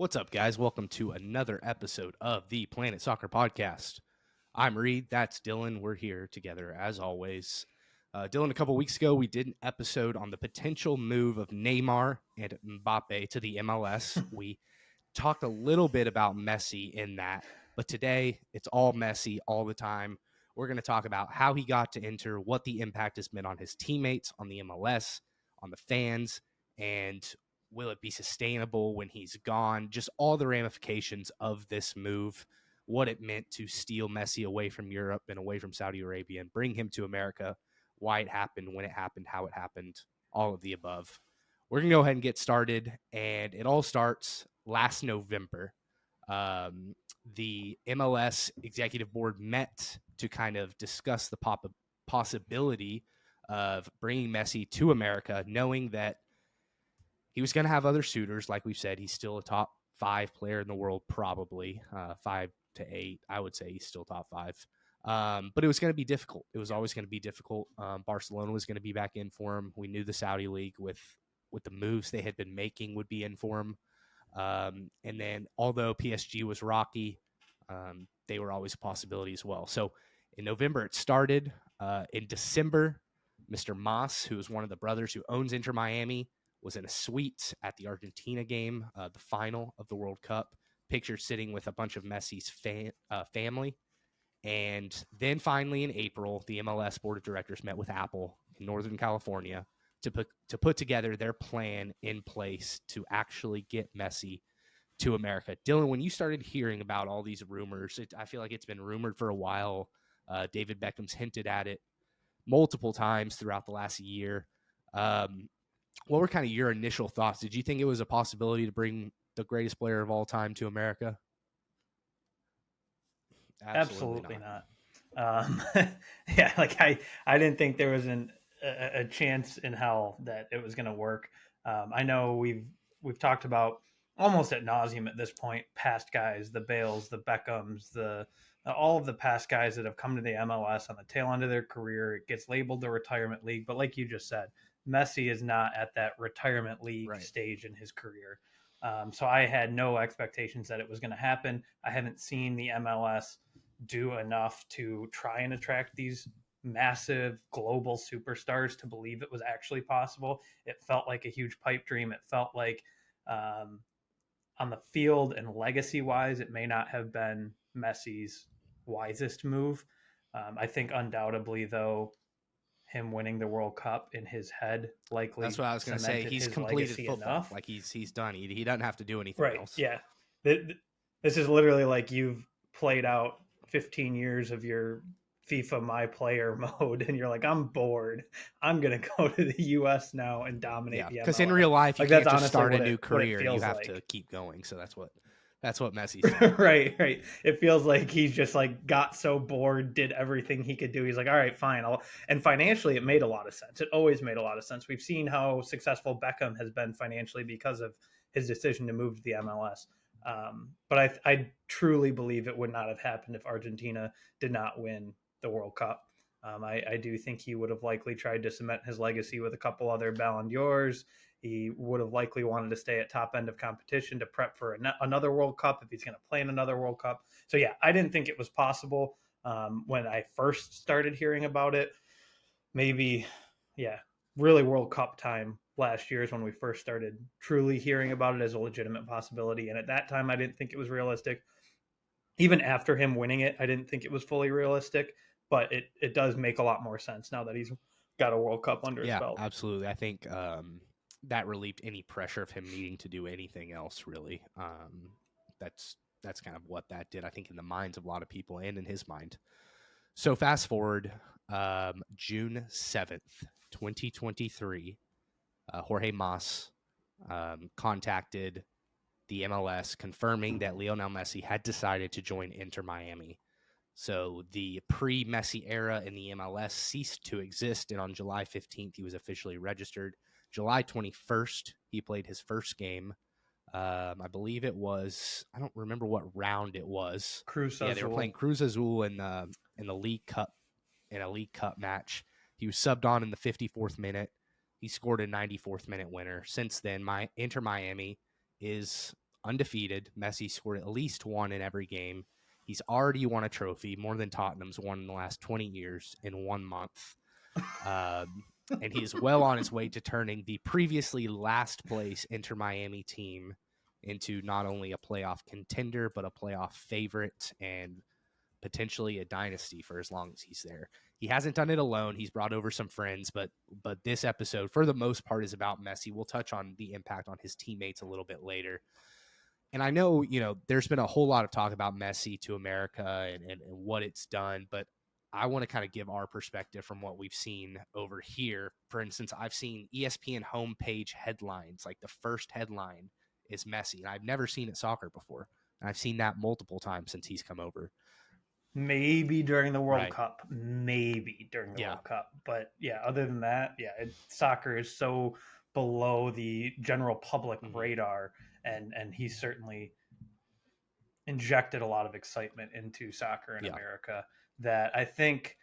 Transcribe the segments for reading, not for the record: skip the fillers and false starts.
What's up, guys? Welcome to another episode of the Planet Soccer Podcast. I'm Reed. That's Dylan. We're here together as always. Dylan, a couple weeks ago, we did an episode on the potential move of Neymar and Mbappe to the MLS. We talked a little bit about Messi in that, but today it's all Messi all the time. We're going to talk about how he got to Inter, what the impact has been on his teammates, on the MLS, on the fans, and will it be sustainable when he's gone? Just all the ramifications of this move, what it meant to steal Messi away from Europe and away from Saudi Arabia and bring him to America, why it happened, when it happened, how it happened, all of the above. We're going to go ahead and get started, and it all starts last November. The MLS executive board met to kind of discuss the possibility of bringing Messi to America, knowing that he was going to have other suitors. Like we've said, he's still a top 5 player in the world, probably 5 to 8. I would say he's still top 5. But it was going to be difficult. It was always going to be difficult. Barcelona was going to be back in for him. We knew the Saudi League with the moves they had been making would be in for him. And then although PSG was rocky, they were always a possibility as well. So in November, it started. In December, Mr. Mas, who is one of the brothers who owns Inter Miami, was in a suite at the Argentina game, the final of the World Cup, pictured sitting with a bunch of Messi's family. And then finally in April, the MLS board of directors met with Apple in Northern California to put together their plan in place to actually get Messi to America. Dylan, when you started hearing about all these rumors, I feel like it's been rumored for a while. David Beckham's hinted at it multiple times throughout the last year. What were kind of your initial thoughts? Did you think it was a possibility to bring the greatest player of all time to America? Absolutely not. Yeah, like I didn't think there was a chance in hell that it was going to work. I know we've talked about almost ad nauseum at this point, past guys, the Bales, the Beckhams, all of the past guys that have come to the MLS on the tail end of their career. It gets labeled the retirement league, but like you just said, Messi is not at that retirement league stage in his career. So I had no expectations that it was going to happen. I haven't seen the MLS do enough to try and attract these massive global superstars to believe it was actually possible. It felt like a huge pipe dream. It felt like on the field and legacy wise, it may not have been Messi's wisest move. I think undoubtedly, though, him winning the World Cup in his head likely. That's what I was going to say. He's completed football. Enough. Like he's done. He doesn't have to do anything else. Yeah. This is literally like you've played out 15 years of your FIFA My Player mode, and you're like, I'm bored. I'm going to go to the U.S. now and dominate the MLS. Because in real life, you can't just start a new career. You have to keep going. So that's what Messi's doing. Right. It feels like he's just like got so bored, did everything he could do. He's like, all right, fine. And financially, it made a lot of sense. It always made a lot of sense. We've seen how successful Beckham has been financially because of his decision to move to the MLS. But I truly believe it would not have happened if Argentina did not win the World Cup. I do think he would have likely tried to cement his legacy with a couple other Ballon d'Ors. He would have likely wanted to stay at top end of competition to prep for another World Cup if he's going to play in another World Cup. So, yeah, I didn't think it was possible when I first started hearing about it. Maybe, really World Cup time last year is when we first started truly hearing about it as a legitimate possibility. And at that time, I didn't think it was realistic. Even after him winning it, I didn't think it was fully realistic. But it does make a lot more sense now that he's got a World Cup under his belt. Yeah, absolutely. I think that relieved any pressure of him needing to do anything else, really. That's kind of what that did, I think, in the minds of a lot of people and in his mind. So fast forward, June 7th, 2023, Jorge Mas contacted the MLS confirming that Lionel Messi had decided to join Inter Miami. So the pre-Messi era in the MLS ceased to exist, and on July 15th, he was officially registered. July 21st, he played his first game. I believe it was, I don't remember what round it was. Cruz Azul. Yeah, they were playing Cruz Azul in the League Cup, in a League Cup match. He was subbed on in the 54th minute. He scored a 94th minute winner. Since then, Inter Miami is undefeated. Messi scored at least one in every game. He's already won a trophy, more than Tottenham's won in the last 20 years in 1 month. And he is well on his way to turning the previously last place Inter Miami team into not only a playoff contender, but a playoff favorite and potentially a dynasty for as long as he's there. He hasn't done it alone. He's brought over some friends, but this episode, for the most part, is about Messi. We'll touch on the impact on his teammates a little bit later. And I know, there's been a whole lot of talk about Messi to America and what it's done, but I want to kind of give our perspective from what we've seen over here. For instance, I've seen ESPN homepage headlines, like the first headline is Messi, and I've never seen it soccer before. And I've seen that multiple times since he's come over. Maybe during the World Right. Cup. Maybe during the Yeah. World Cup. But yeah, other than that, soccer is so below the general public radar, and he's certainly injected a lot of excitement into soccer in America that I think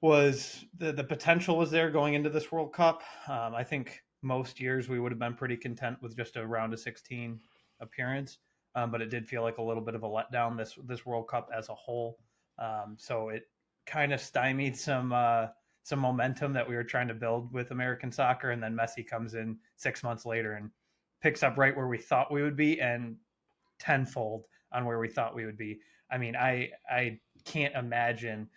was the potential was there going into this World Cup. I think most years we would have been pretty content with just a round of 16 appearance. But it did feel like a little bit of a letdown this World Cup as a whole. So it kind of stymied some momentum that we were trying to build with American soccer, and then Messi comes in 6 months later and picks up right where we thought we would be, and tenfold on where we thought we would be. I mean, I can't imagine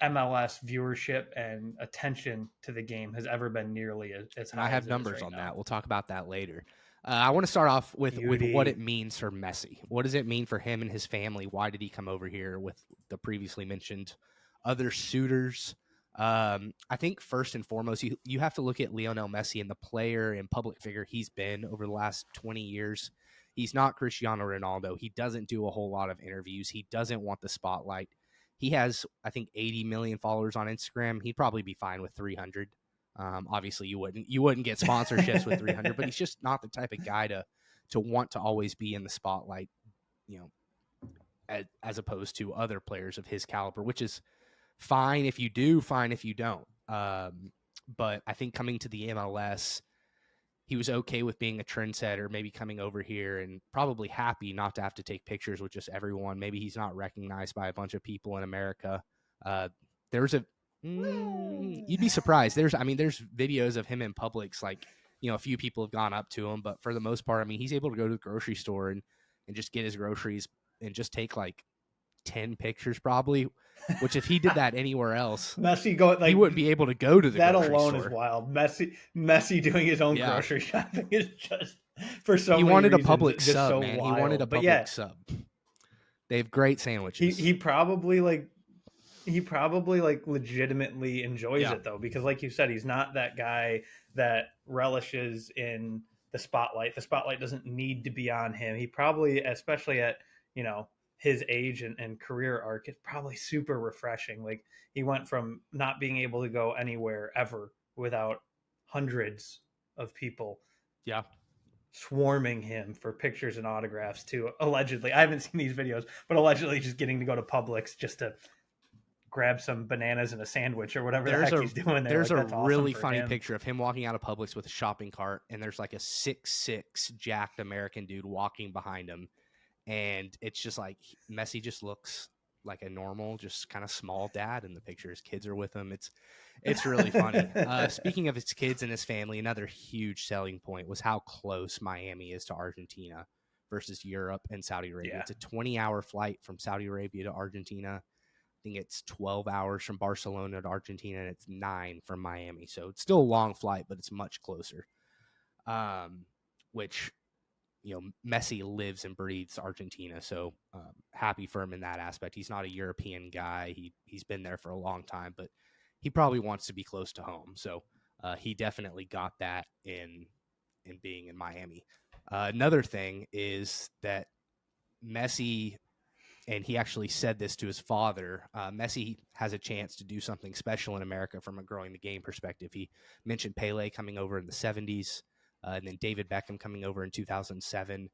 MLS viewership and attention to the game has ever been nearly as high. I have numbers on that. We'll talk about that later. I want to start off with what it means for Messi. What does it mean for him and his family? Why did he come over here with the previously mentioned other suitors? I think first and foremost, you have to look at Lionel Messi and the player and public figure he's been over the last 20 years. He's not Cristiano Ronaldo. He doesn't do a whole lot of interviews. He doesn't want the spotlight. He has, I think, 80 million followers on Instagram. He'd probably be fine with 300. Obviously, you wouldn't get sponsorships with 300, but he's just not the type of guy to want to always be in the spotlight, as opposed to other players of his caliber, which is fine if you do, fine if you don't. But I think coming to the MLS, he was okay with being a trendsetter, maybe coming over here and probably happy not to have to take pictures with just everyone. Maybe he's not recognized by a bunch of people in America. You'd be surprised. There's videos of him in Publix, like, a few people have gone up to him, but for the most part, he's able to go to the grocery store and just get his groceries and just take like 10 pictures probably, which if he did that anywhere else, Messi he wouldn't be able to go to the that grocery alone store. Is wild. Messi doing his own grocery shopping is just for so many wanted reasons, a public just sub, so man. wild. He wanted a public sub. They have great sandwiches. He probably legitimately enjoys it though, because like you said, he's not that guy that relishes in the spotlight. The spotlight doesn't need to be on him. He probably, especially at his age and career arc, is probably super refreshing. Like, he went from not being able to go anywhere ever without hundreds of people swarming him for pictures and autographs to allegedly, I haven't seen these videos, but allegedly just getting to go to Publix just to grab some bananas and a sandwich or whatever the heck he's doing there. There's like, a really funny picture of him walking out of Publix with a shopping cart, and there's like a 6'6" jacked American dude walking behind him. And it's just like Messi just looks like a normal, just kind of small dad in the picture. His kids are with him. It's really funny. Speaking of his kids and his family, another huge selling point was how close Miami is to Argentina versus Europe and Saudi Arabia. It's a 20-hour flight from Saudi Arabia to Argentina. I think it's 12 hours from Barcelona to Argentina, and it's 9 from Miami. So it's still a long flight, but it's much closer. Which, Messi lives and breathes Argentina, so happy for him in that aspect. He's not a European guy. He's been there for a long time, but he probably wants to be close to home. So he definitely got that in being in Miami. Another thing is that Messi, and he actually said this to his father, Messi has a chance to do something special in America from a growing the game perspective. He mentioned Pele coming over in the 70s. And then David Beckham coming over in 2007,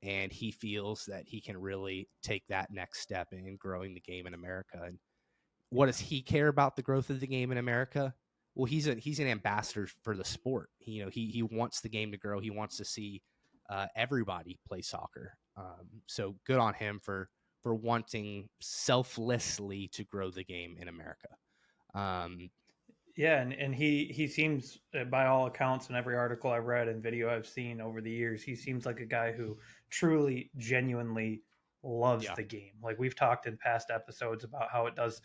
and he feels that he can really take that next step in growing the game in America. And what does he care about the growth of the game in America? Well, he's an ambassador for the sport. He wants the game to grow. He wants to see everybody plays soccer. So good on him for wanting selflessly to grow the game in America. Yeah, and he seems, by all accounts, and every article I've read and video I've seen over the years, he seems like a guy who truly, genuinely loves Yeah. the game. Like we've talked in past episodes about how it does,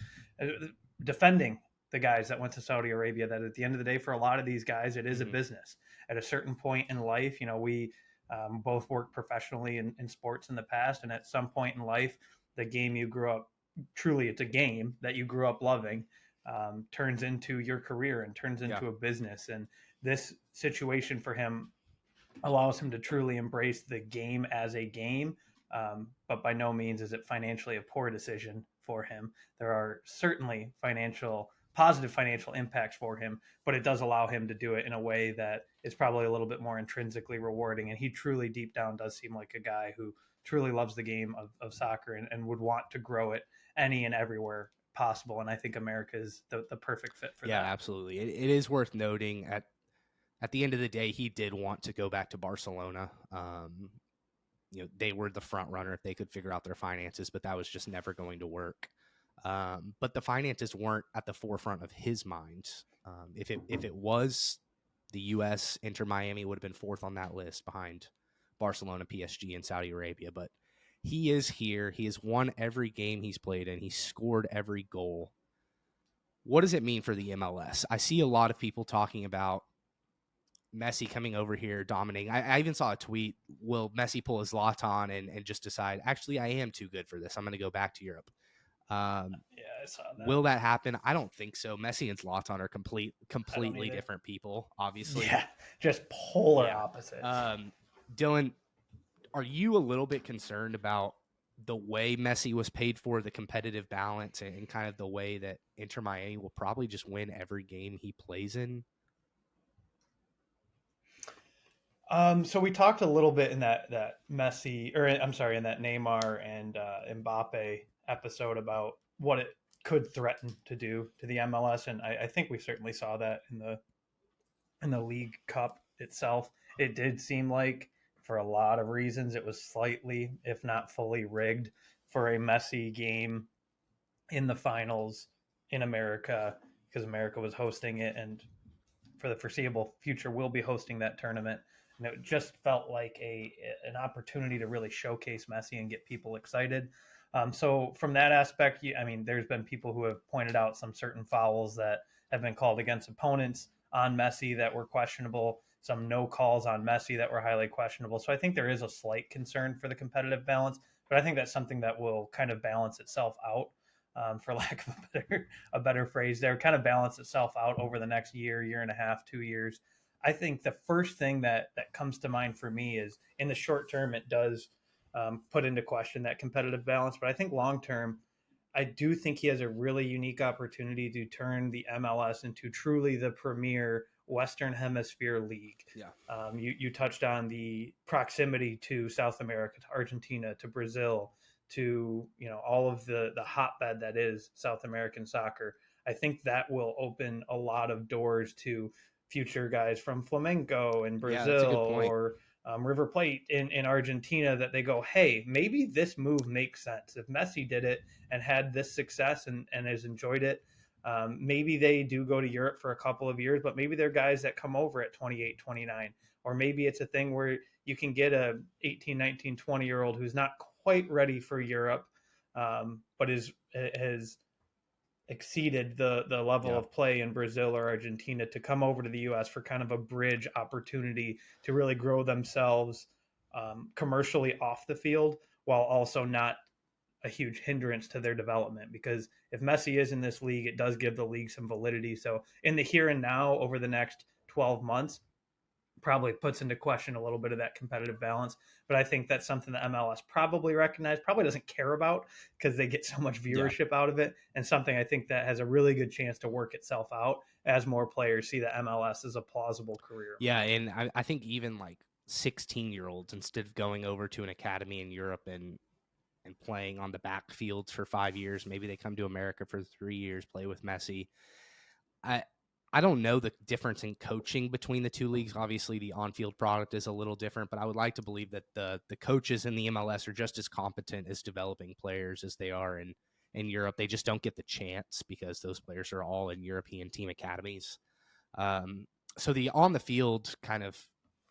defending the guys that went to Saudi Arabia. That at the end of the day, for a lot of these guys, it is a business. At a certain point in life, we both worked professionally in sports in the past, and at some point in life, the game you grew up, truly, it's a game that you grew up loving, turns into your career and turns into a business. And this situation for him allows him to truly embrace the game as a game. But by no means is it financially a poor decision for him. There are certainly positive financial impacts for him, but it does allow him to do it in a way that is probably a little bit more intrinsically rewarding. And he truly, deep down, does seem like a guy who truly loves the game of soccer and would want to grow it any and everywhere possible. And I think America is the perfect fit for that. Yeah, absolutely. It is worth noting at the end of the day, he did want to go back to Barcelona. They were the front runner if they could figure out their finances, but that was just never going to work. But the finances weren't at the forefront of his mind. If it was the U.S., Inter Miami would have been fourth on that list behind Barcelona, PSG, and Saudi Arabia. But he is here. He has won every game he's played in. He scored every goal. What does it mean for the MLS? I see a lot of people talking about Messi coming over here, dominating. I even saw a tweet, will Messi pull his Zlatan and just decide, actually, I am too good for this. I'm going to go back to Europe. Yeah, I saw that. Will that happen? I don't think so. Messi and Zlatan are completely different people, obviously. Yeah, just polar opposites. Dylan, are you a little bit concerned about the way Messi was paid for, the competitive balance, and kind of the way that Inter Miami will probably just win every game he plays in? So we talked a little bit in that Messi, or I'm sorry, in that Neymar and Mbappe episode about what it could threaten to do to the MLS, and I think we certainly saw that in the League Cup itself. It did seem like, for a lot of reasons, it was slightly, if not fully, rigged for a Messi game in the finals in America, because America was hosting it, and for the foreseeable future will be hosting that tournament. And it just felt like an opportunity to really showcase Messi and get people excited. So from that aspect, I mean, there's been people who have pointed out some certain fouls that have been called against opponents on Messi that were questionable, some no calls on Messi that were highly questionable. So I think there is a slight concern for the competitive balance, but I think that's something that will kind of balance itself out. For lack of a better phrase, there, kind of balance itself out over the next year and a half, 2 years. I think the first thing that comes to mind for me is, in the short term, it does put into question that competitive balance. But I think long term, I do think he has a really unique opportunity to turn the MLS into truly the premier Western Hemisphere league. Yeah. You touched on the proximity to South America, to Argentina, to Brazil, to all of the hotbed that is South American soccer. I think that will open a lot of doors to future guys from Flamengo in Brazil, or River Plate in Argentina, that they go, hey, maybe this move makes sense. If Messi did it and had this success and has enjoyed it, maybe they do go to Europe for a couple of years, but maybe they're guys that come over at 28, 29. Or maybe it's a thing where you can get a 18, 19, 20-year-old who's not quite ready for Europe, but has exceeded the level of play in Brazil or Argentina, to come over to the U.S. for kind of a bridge opportunity to really grow themselves commercially off the field, while also not a huge hindrance to their development. Because if Messi is in this league, it does give the league some validity. So in the here and now, over the next 12 months, probably puts into question a little bit of that competitive balance. But I think that's something that MLS probably recognized, probably doesn't care about, because they get so much viewership out of it, and something I think that has a really good chance to work itself out as more players see that MLS is a plausible career. Yeah, and I think even like 16-year-olds, instead of going over to an academy in Europe and playing on the backfields for 5 years, maybe they come to America for 3 years, play with Messi. I don't know the difference in coaching between the two leagues. Obviously, the on-field product is a little different, but I would like to believe that the coaches in the MLS are just as competent as developing players as they are in Europe. They just don't get the chance because those players are all in European team academies. Um, so the on the field kind of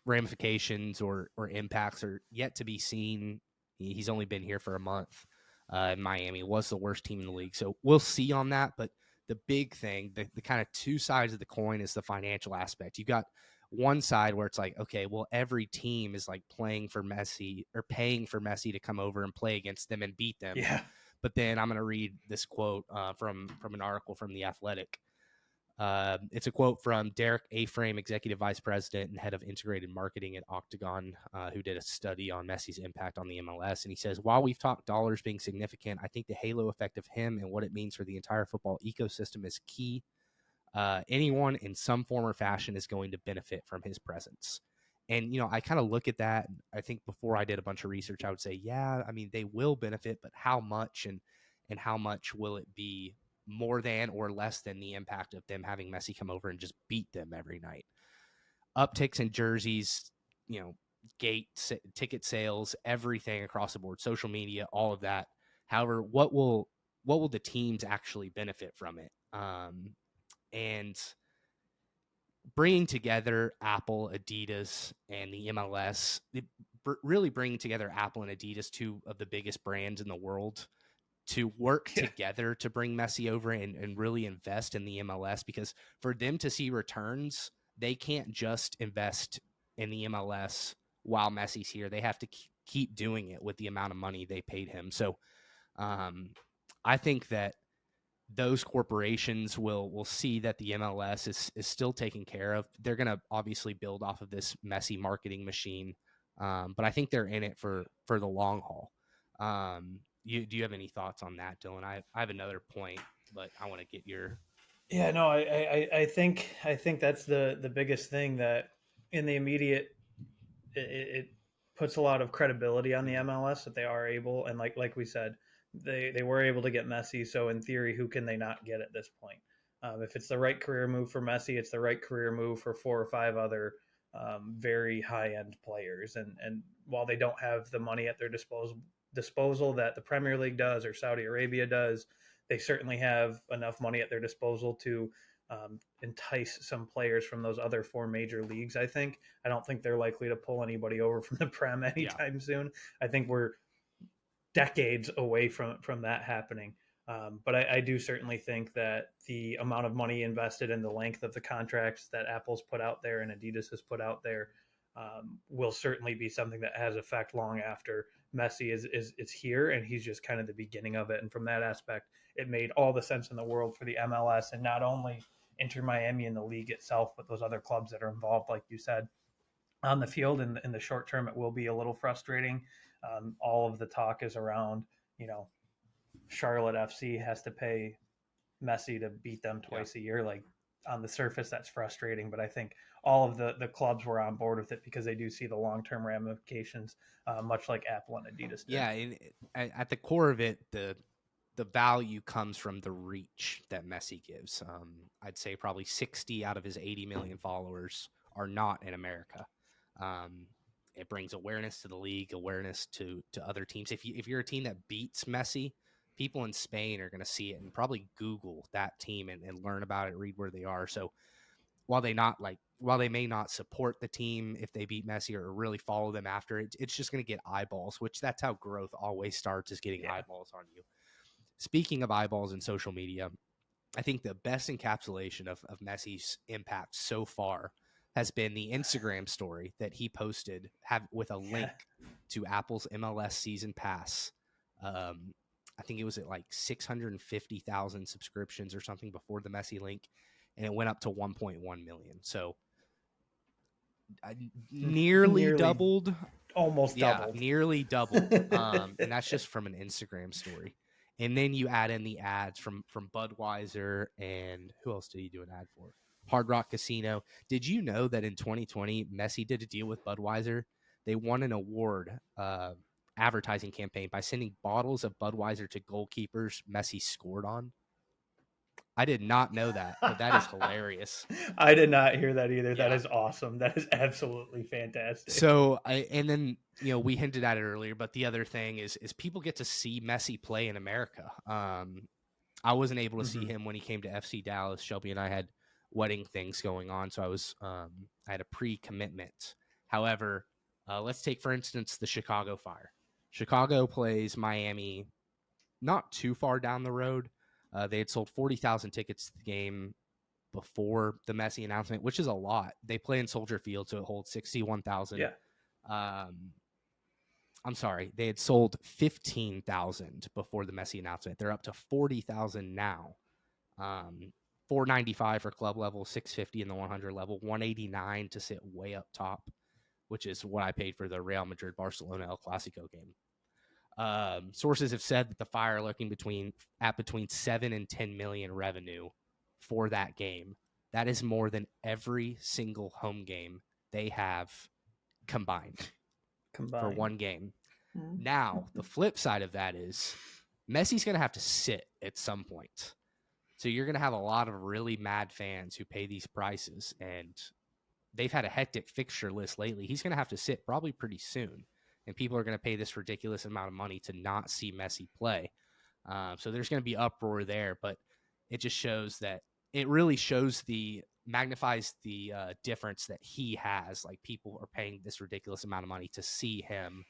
ramifications or impacts are yet to be seen. He's only been here for a month. Miami was the worst team in the league, so we'll see on that. But the big thing, the kind of two sides of the coin, is the financial aspect. You got one side where it's like, okay, well, every team is like playing for Messi or paying for Messi to come over and play against them and beat them. Yeah. But then I'm going to read this quote from an article from The Athletic. It's a quote from Derek Aframe, Executive Vice President and Head of Integrated Marketing at Octagon, who did a study on Messi's impact on the MLS. And he says, while we've talked dollars being significant, I think the halo effect of him and what it means for the entire football ecosystem is key. Anyone in some form or fashion is going to benefit from his presence. And, I kind of look at that. I think before I did a bunch of research, I would say, yeah, I mean, they will benefit, but how much and how much will it be more than or less than the impact of them having Messi come over and just beat them every night? Upticks in jerseys, ticket sales, everything across the board, social media, all of that. However, what will the teams actually benefit from it? And bringing together Apple, Adidas, and the MLS, really bringing together Apple and Adidas, two of the biggest brands in the world, to work together to bring Messi over and really invest in the MLS, because for them to see returns, they can't just invest in the MLS while Messi's here. They have to keep doing it with the amount of money they paid him. So I think that those corporations will see that the MLS is still taken care of. They're going to obviously build off of this Messi marketing machine, but I think they're in it for the long haul. Do you have any thoughts on that, Dylan? I have another point, but I want to get your. Yeah, no, I think that's the biggest thing, that in the immediate, it puts a lot of credibility on the MLS that they are able, and like we said, they were able to get Messi. So in theory, who can they not get at this point? If it's the right career move for Messi, it's the right career move for 4 or 5 other very high end players. And while they don't have the money at their disposal that the Premier League does or Saudi Arabia does, they certainly have enough money at their disposal to entice some players from those other 4 major leagues. I don't think they're likely to pull anybody over from the Prem anytime soon. I think we're decades away from that happening. But I do certainly think that the amount of money invested and the length of the contracts that Apple's put out there and Adidas has put out there will certainly be something that has effect long after Messi is here, and he's just kind of the beginning of it. And from that aspect, it made all the sense in the world for the MLS, and not only Inter Miami and the league itself, but those other clubs that are involved, like you said. On the field, in the short term, it will be a little frustrating. All of the talk is around, Charlotte FC has to pay Messi to beat them twice a year. Like, on the surface, that's frustrating, but I think all of the clubs were on board with it because they do see the long-term ramifications, much like Apple and Adidas did. Yeah, and at the core of it, the value comes from the reach that Messi gives. I'd say probably 60 out of his 80 million followers are not in America. It brings awareness to the league, awareness to other teams. If you're a team that beats Messi, people in Spain are going to see it and probably Google that team and learn about it, read where they are. So while they may not support the team if they beat Messi or really follow them after it, it's just going to get eyeballs, which that's how growth always starts, is getting eyeballs on you. Speaking of eyeballs in social media, I think the best encapsulation of Messi's impact so far has been the Instagram story that he posted with a link to Apple's MLS season pass. I think it was at like 650,000 subscriptions or something before the Messi link, and it went up to 1.1 million. So nearly doubled. Almost doubled. Nearly doubled. And that's just from an Instagram story. And then you add in the ads from Budweiser, and who else did he do an ad for? Hard Rock Casino. Did you know that in 2020, Messi did a deal with Budweiser? They won an award advertising campaign by sending bottles of Budweiser to goalkeepers Messi scored on. I did not know that, but that is hilarious. I did not hear that either. That Yeah. is awesome. That is absolutely fantastic. So and then we hinted at it earlier, but the other thing is people get to see Messi play in America. I wasn't able to see him when he came to FC Dallas. Shelby and I had wedding things going on, so I had a pre-commitment. However, let's take for instance the Chicago Fire. Chicago plays Miami not too far down the road. They had sold 40,000 tickets to the game before the Messi announcement, which is a lot. They play in Soldier Field, so it holds 61,000. Yeah. I'm sorry, they had sold 15,000 before the Messi announcement. They're up to 40,000 now. 495 for club level, 650 in the 100 level, 189 to sit way up top, which is what I paid for the Real Madrid Barcelona El Clasico game. Sources have said that the Fire are looking between 7 and 10 million revenue for that game. That is more than every single home game they have combined. For one game. Now, the flip side of that is Messi's going to have to sit at some point. So you're going to have a lot of really mad fans who pay these prices, and they've had a hectic fixture list lately. He's going to have to sit probably pretty soon, and people are going to pay this ridiculous amount of money to not see Messi play. So there's going to be uproar there, but it just shows that it really magnifies the difference that he has. Like, people are paying this ridiculous amount of money to see him.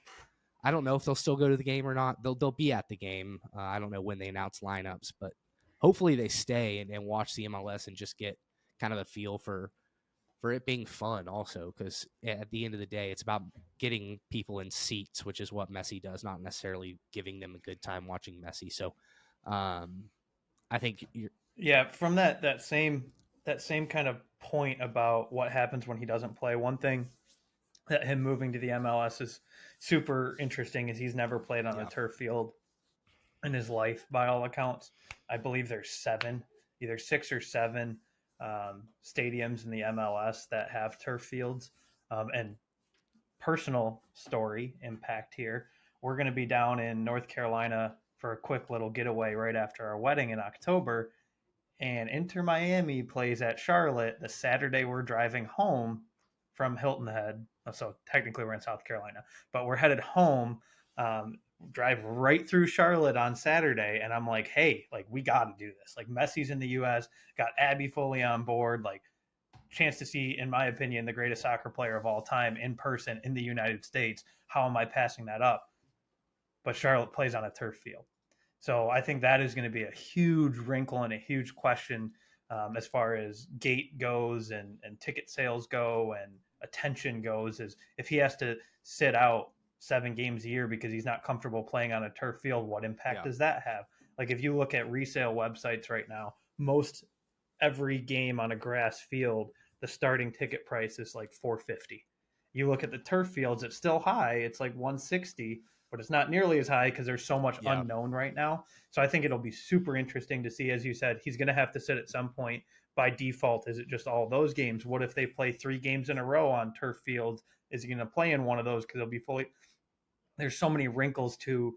I don't know if they'll still go to the game or not. They'll be at the game. I don't know when they announce lineups, but hopefully they stay and watch the MLS and just get kind of a feel for it being fun also, because at the end of the day, it's about getting people in seats, which is what Messi does, not necessarily giving them a good time watching Messi. So I think from that same kind of point about what happens when he doesn't play, one thing that him moving to the MLS is super interesting is he's never played on a turf field in his life, by all accounts. I believe there's either 6 or 7 stadiums in the MLS that have turf fields. And personal story impact here, we're going to be down in North Carolina for a quick little getaway right after our wedding in October. And Inter Miami plays at Charlotte the Saturday we're driving home from Hilton Head. So technically we're in South Carolina, but we're headed home. Drive right through Charlotte on Saturday, and I'm like, hey, like, we got to do this. Like, Messi's in the U.S., got Abby fully on board, like, chance to see, in my opinion, the greatest soccer player of all time in person in the United States. How am I passing that up? But Charlotte plays on a turf field. So I think that is going to be a huge wrinkle and a huge question as far as gate goes and ticket sales go and attention goes, is if he has to sit out 7 games a year because he's not comfortable playing on a turf field, what impact does that have? Like, if you look at resale websites right now, most every game on a grass field, the starting ticket price is like $450. You look at the turf fields, it's still high. It's like $160, but it's not nearly as high because there's so much unknown right now. So I think it'll be super interesting to see. As you said, he's going to have to sit at some point. By default, is it just all those games? What if they play 3 games in a row on turf fields? Is he going to play in one of those because he'll be fully? There's so many wrinkles to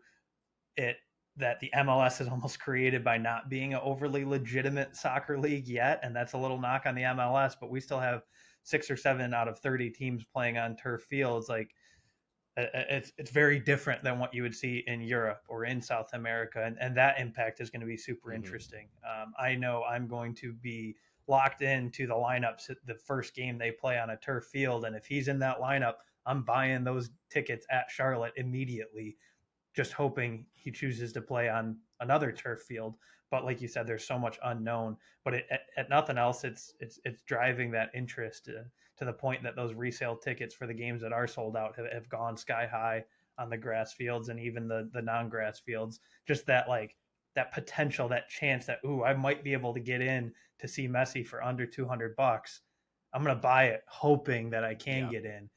it that the MLS is almost created by not being an overly legitimate soccer league yet. And that's a little knock on the MLS, but we still have 6 or 7 out of 30 teams playing on turf fields. Like, it's very different than what you would see in Europe or in South America. And that impact is going to be super interesting. I know I'm going to be locked into the lineups at the first game they play on a turf field. And if he's in that lineup, I'm buying those tickets at Charlotte immediately, just hoping he chooses to play on another turf field. But like you said, there's so much unknown. But at nothing else, it's driving that interest to the point that those resale tickets for the games that are sold out have gone sky high on the grass fields and even the non-grass fields. Just that, like, that potential, that chance that, ooh, I might be able to get in to see Messi for under $200. I'm going to buy it hoping that I can get in.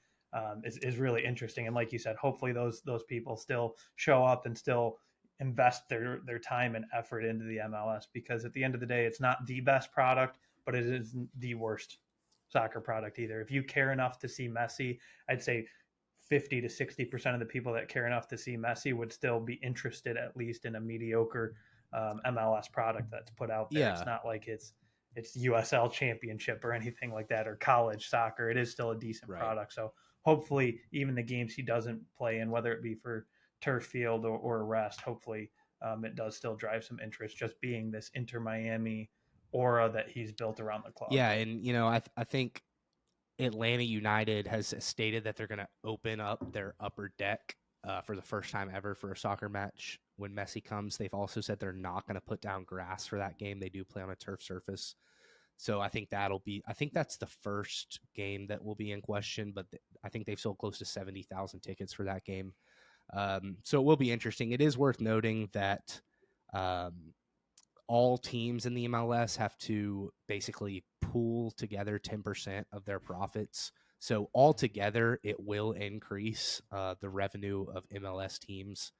Is really interesting. And like you said, hopefully those people still show up and still invest their time and effort into the MLS, because at the end of the day, it's not the best product, but it isn't the worst soccer product either. If you care enough to see Messi, I'd say 50 to 60% of the people that care enough to see Messi would still be interested at least in a mediocre MLS product that's put out there. It's Yeah, not like it's USL championship or anything like that, or college soccer. It is still a decent right. product. So hopefully even the games he doesn't play in, whether it be for turf field or rest, hopefully it does still drive some interest, just being this Inter Miami aura that he's built around the club. Yeah, and I think Atlanta United has stated that they're going to open up their upper deck for the first time ever for a soccer match when Messi comes. They've also said they're not going to put down grass for that game. They do play on a turf surface. So I think that's the first game that will be in question, but I think they've sold close to 70,000 tickets for that game. So it will be interesting. It is worth noting that um, all teams in the MLS have to basically pool together 10% of their profits. So altogether, it will increase the revenue of MLS teams.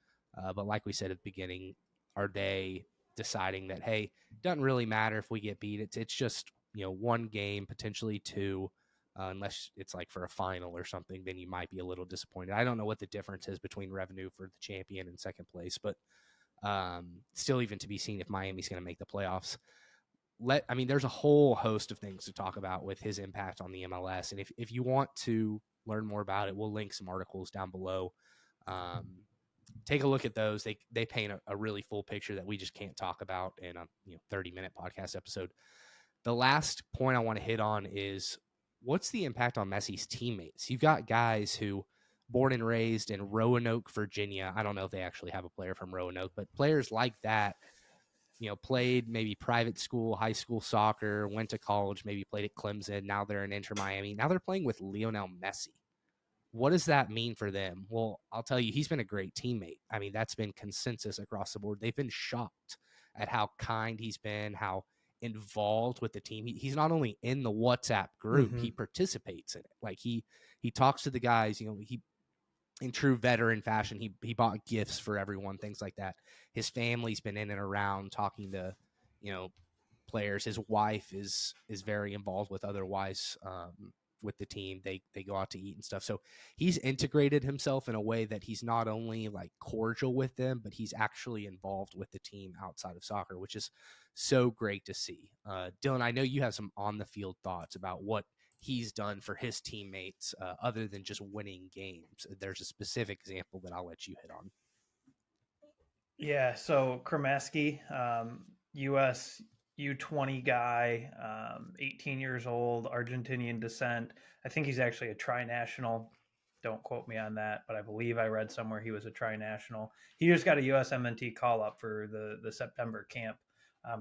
But like we said at the beginning, are they deciding that, hey, it doesn't really matter if we get beat? It's just, one game, potentially two, unless it's like for a final or something, then you might be a little disappointed. I don't know what the difference is between revenue for the champion and second place, but still even to be seen if Miami's going to make the playoffs. There's a whole host of things to talk about with his impact on the MLS. And if you want to learn more about it, we'll link some articles down below. Take a look at those. They paint a really full picture that we just can't talk about in a 30-minute podcast episode. The last point I want to hit on is what's the impact on Messi's teammates? You've got guys who born and raised in Roanoke, Virginia. I don't know if they actually have a player from Roanoke, but players like that, played maybe private school, high school soccer, went to college, maybe played at Clemson. Now they're in Inter Miami. Now they're playing with Lionel Messi. What does that mean for them? Well, I'll tell you, he's been a great teammate. That's been consensus across the board. They've been shocked at how kind he's been, how involved with the team. He's not only in the WhatsApp group, he participates in it. Like he talks to the guys, he in true veteran fashion, he bought gifts for everyone, things like that. His family's been in and around talking to, players. His wife is very involved with otherwise with the team. They go out to eat and stuff. So he's integrated himself in a way that he's not only like cordial with them, but he's actually involved with the team outside of soccer, which is so great to see. Dylan, I know you have some on the field thoughts about what he's done for his teammates other than just winning games. There's a specific example that I'll let you hit on. Yeah, so Kremaski, U.S. U20 guy, 18 years old, Argentinian descent. I think he's actually a tri-national. Don't quote me on that, but I believe I read somewhere he was a tri-national. He just got a USMNT call-up for the September camp.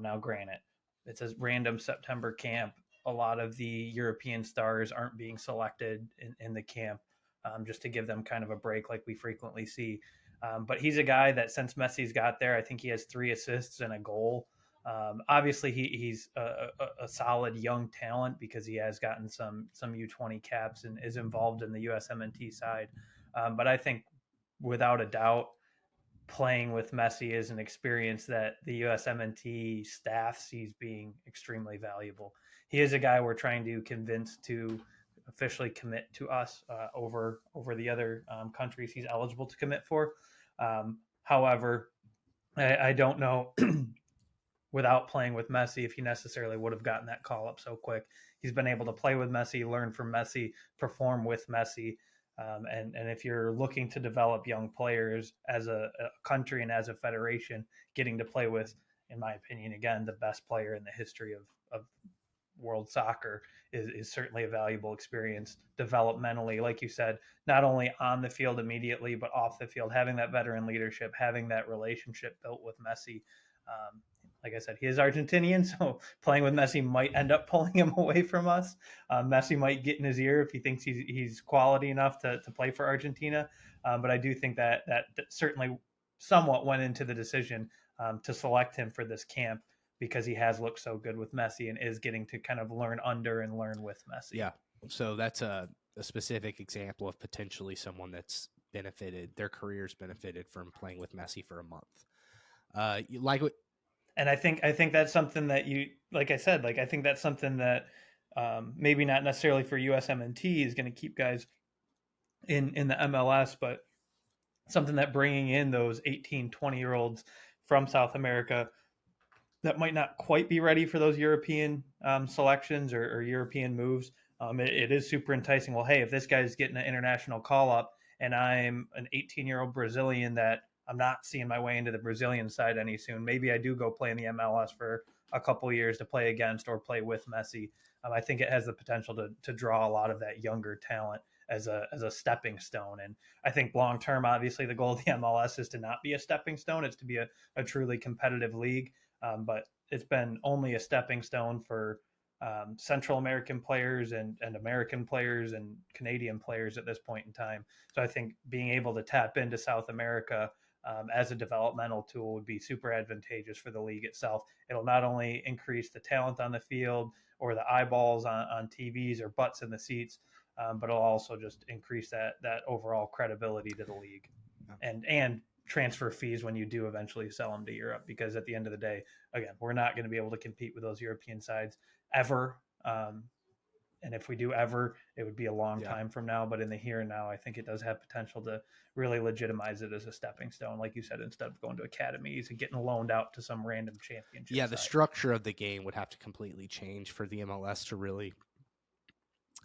Now, granted, it's a random September camp. A lot of the European stars aren't being selected in the camp just to give them kind of a break like we frequently see. But he's a guy that since Messi's got there, I think he has 3 assists and a goal. Obviously, he's a solid young talent because he has gotten some U20 caps and is involved in the USMNT side. But I think without a doubt, playing with Messi is an experience that the USMNT staff sees being extremely valuable. He is a guy we're trying to convince to officially commit to us over the other countries he's eligible to commit for. However, I don't know without playing with Messi if he necessarily would have gotten that call up so quick. He's been able to play with Messi, learn from Messi, perform with Messi. And if you're looking to develop young players as a country and as a federation, getting to play with, in my opinion, again, the best player in the history of world soccer is certainly a valuable experience developmentally. Like you said, not only on the field immediately, but off the field, having that veteran leadership, having that relationship built with Messi. Like I said, he is Argentinian, so playing with Messi might end up pulling him away from us. Messi might get in his ear if he thinks he's quality enough to play for Argentina. But I do think that certainly somewhat went into the decision to select him for this camp because he has looked so good with Messi and is getting to kind of learn under and learn with Messi. Yeah, so that's a specific example of potentially someone that's benefited, their career's benefited from playing with Messi for a month. And I think that's something that you, like I said, I think that's something that maybe not necessarily for USMNT is going to keep guys in the MLS, but something that bringing in those 18, 20-year-olds from South America that might not quite be ready for those European selections or European moves. It is super enticing. Well, hey, if this guy's getting an international call up and I'm an 18-year-old Brazilian that I'm not seeing my way into the Brazilian side any soon, maybe I do go play in the MLS for a couple years to play against or play with Messi. I think it has the potential to draw a lot of that younger talent as a stepping stone. And I think long term, obviously, the goal of the MLS is to not be a stepping stone; it's to be a truly competitive league. But it's been only a stepping stone for Central American players and American players and Canadian players at this point in time. So I think being able to tap into South America as a developmental tool would be super advantageous for the league itself. It'll not only increase the talent on the field or the eyeballs on TVs or butts in the seats, but it'll also just increase that overall credibility to the league, and transfer fees when you do eventually sell them to Europe. Because at the end of the day, again, we're not going to be able to compete with those European sides ever. And if we do ever, it would be a long time from now. But in the here and now, I think it does have potential to really legitimize it as a stepping stone, like you said, instead of going to academies and getting loaned out to some random championship. Yeah, the structure of the game would have to completely change for the MLS to really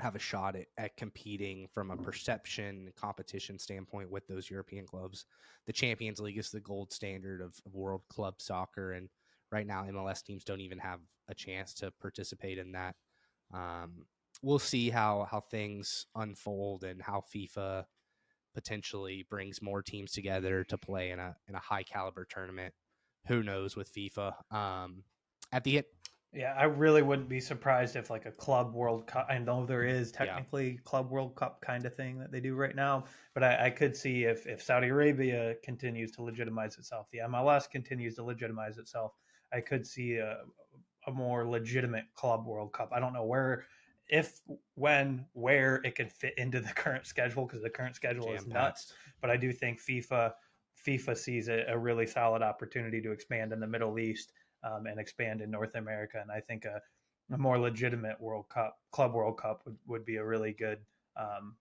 have a shot at competing from a perception competition standpoint with those European clubs. The Champions League is the gold standard of world club soccer, and right now MLS teams don't even have a chance to participate in that. We'll see how things unfold and how FIFA potentially brings more teams together to play in a high caliber tournament. Who knows with FIFA? At the end, yeah, I really wouldn't be surprised if like a Club World Cup. I know there is technically Club World Cup kind of thing that they do right now, but I could see if Saudi Arabia continues to legitimize itself, the MLS continues to legitimize itself, I could see a more legitimate Club World Cup. I don't know where, if, when, where it could fit into the current schedule, because the current schedule is nuts. But I do think FIFA sees a really solid opportunity to expand in the Middle East and expand in North America. And I think a more legitimate Club World Cup would be a really good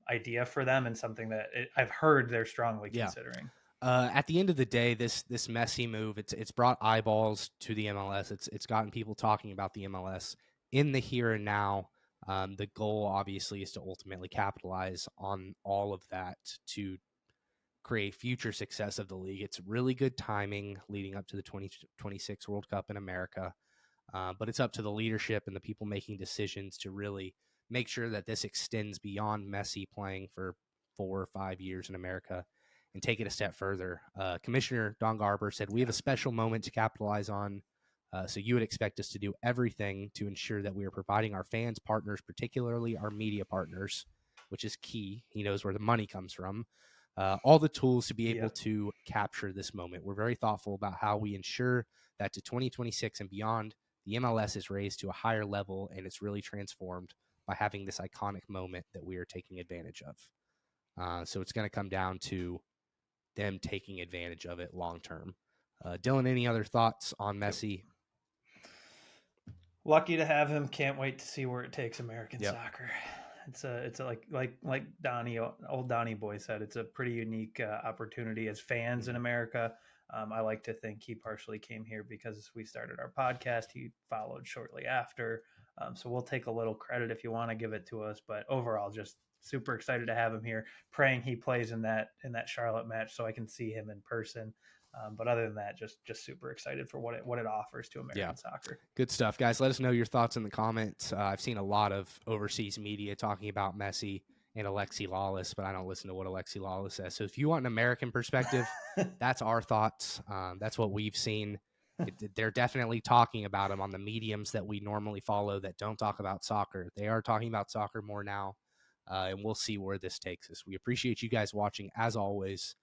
idea for them, and something that I've heard they're strongly considering. At the end of the day, this Messi move, it's brought eyeballs to the MLS. It's gotten people talking about the MLS in the here and now. The goal, obviously, is to ultimately capitalize on all of that to create future success of the league. It's really good timing leading up to the 2026 World Cup in America. But it's up to the leadership and the people making decisions to really make sure that this extends beyond Messi playing for 4 or 5 years in America and take it a step further. Commissioner Don Garber said, "We have a special moment to capitalize on. So you would expect us to do everything to ensure that we are providing our fans, partners, particularly our media partners, which is key. He knows where the money comes from. All the tools to be able to capture this moment. We're very thoughtful about how we ensure that to 2026 and beyond, the MLS is raised to a higher level and it's really transformed by having this iconic moment that we are taking advantage of." So it's going to come down to them taking advantage of it long term. Dylan, any other thoughts on Messi? Lucky to have him. Can't wait to see where it takes American soccer. It's a like old Donnie boy said, it's a pretty unique opportunity as fans in America. I like to think he partially came here because we started our podcast. He followed shortly after. So we'll take a little credit if you want to give it to us. But overall, just super excited to have him here. Praying he plays in that Charlotte match so I can see him in person. But other than that, just super excited for what it offers to American soccer. Good stuff, guys. Let us know your thoughts in the comments. I've seen a lot of overseas media talking about Messi and Alexi Lawless, but I don't listen to what Alexi Lawless says. So if you want an American perspective, that's our thoughts. That's what we've seen. They're definitely talking about him on the mediums that we normally follow that don't talk about soccer. They are talking about soccer more now, and we'll see where this takes us. We appreciate you guys watching. As always,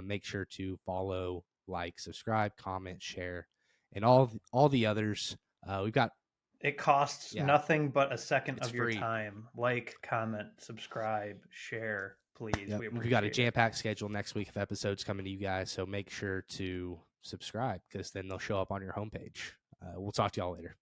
make sure to follow, like, subscribe, comment, share, and all the others. We've got. It costs nothing but a second of your time. Like, comment, subscribe, share, please. Yep. We've got a jam-packed schedule next week of episodes coming to you guys, so make sure to subscribe because then they'll show up on your homepage. We'll talk to y'all later.